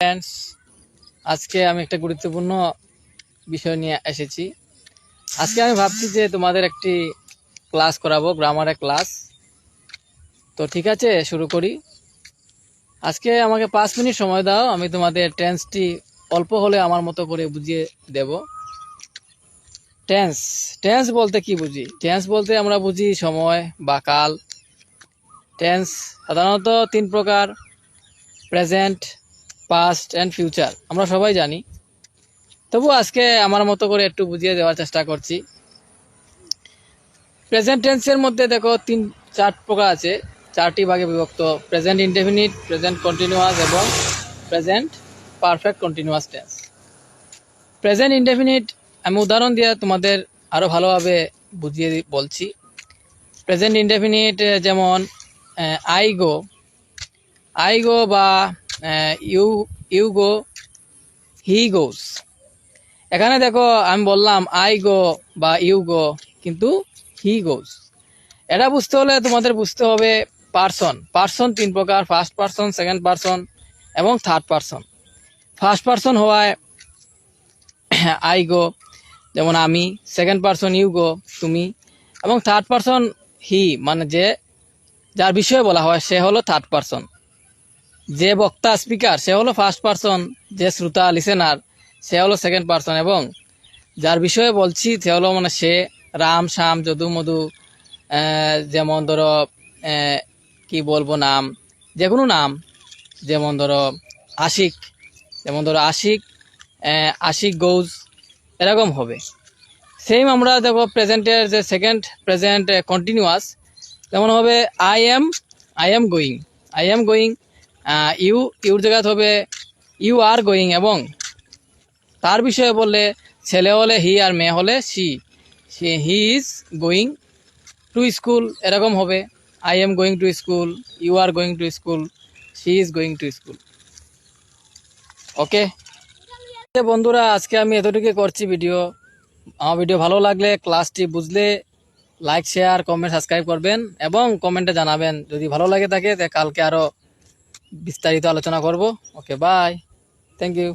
Friends, আজকে আমি একটা গুরুত্বপূর্ণ বিষয় নিয়ে এসেছি। আজকে আমি ভাবছি যে তোমাদের একটি ক্লাস করাবো, গ্রামারের ক্লাস। তো ঠিক আছে, শুরু করি। আজকে আমাকে 5 মিনিট সময় দাও, আমি তোমাদের টেন্সটি অল্প হলে আমার মতো করে বুঝিয়ে দেব। টেন্স টেন্স বলতে কি বুঝি? টেন্স বলতে আমরা বুঝি সময় বা কাল। টেন্স সাধারণত 3 প্রকার: প্রেজেন্ট, পাস্ট অ্যান্ড ফিউচার। আমরা সবাই জানি, তবু আজকে আমার মতো করে একটু বুঝিয়ে দেওয়ার চেষ্টা করছি। প্রেজেন্ট টেন্সের মধ্যে দেখো 4 প্রকার আছে, 4টি ভাগে বিভক্ত: প্রেজেন্ট ইনডেফিনিট, প্রেজেন্ট কন্টিনিউয়াস এবং present perfect continuous tense. Present indefinite আমি উদাহরণ দিয়ে তোমাদের আরও ভালোভাবে বুঝিয়ে বলছি। প্রেজেন্ট ইনডেফিনিট যেমন আই গো বা ইউ গো, হি গোস। এখানে দেখো আমি বললাম আই গো বা ইউ গো, কিন্তু হি গোস। এটা বুঝতে হলে তোমাদের বুঝতে হবে পার্সন 3 প্রকার: ফার্স্ট পার্সন, সেকেন্ড পার্সন এবং থার্ড পার্সন। ফার্স্ট পার্সন হওয়ায় আই গো, যেমন আমি; সেকেন্ড পার্সন ইউ গো, তুমি; এবং থার্ড পার্সন হি, মানে যার বিষয়ে বলা হয় সে হলো থার্ড পার্সন। যে বক্তা স্পিকার সে হলো ফার্স্ট পার্সন, যে শ্রোতা লিসেনার সে হলো সেকেন্ড পার্সন, এবং যার বিষয়ে বলছি সে হলো মানে সে, রাম, শ্যাম, যদু, মধু। যেমন ধরো কি বলবো নাম, যে কোনো নাম, যেমন ধরো আশিক, আশিক গোজ, এরকম হবে। সেম আমরা দেখো প্রেজেন্টের যে সেকেন্ড প্রেজেন্ট কন্টিনিউয়াস, যেমন হবে আই এম গোয়িং। ইউর জায়গায় হবে ইউ আর গোয়িং, এবং তার বিষয়ে বললে ছেলে হলে হি আর মেয়ে হলে she he is going to school, এরকম হবে। I am going to school, you are going to school, she is going to school. Okay বন্ধুরা, আজকে আমি এতটুকু করছি ভিডিও। আমার ভিডিও ভালো লাগলে, ক্লাসটি বুঝলে লাইক, শেয়ার, কমেন্ট, সাবস্ক্রাইব করবেন এবং কমেন্টে জানাবেন যদি ভালো লাগে থাকে। কালকে আরও বিস্তারিত আলোচনা করব। ওকে, বাই, থ্যাংক ইউ।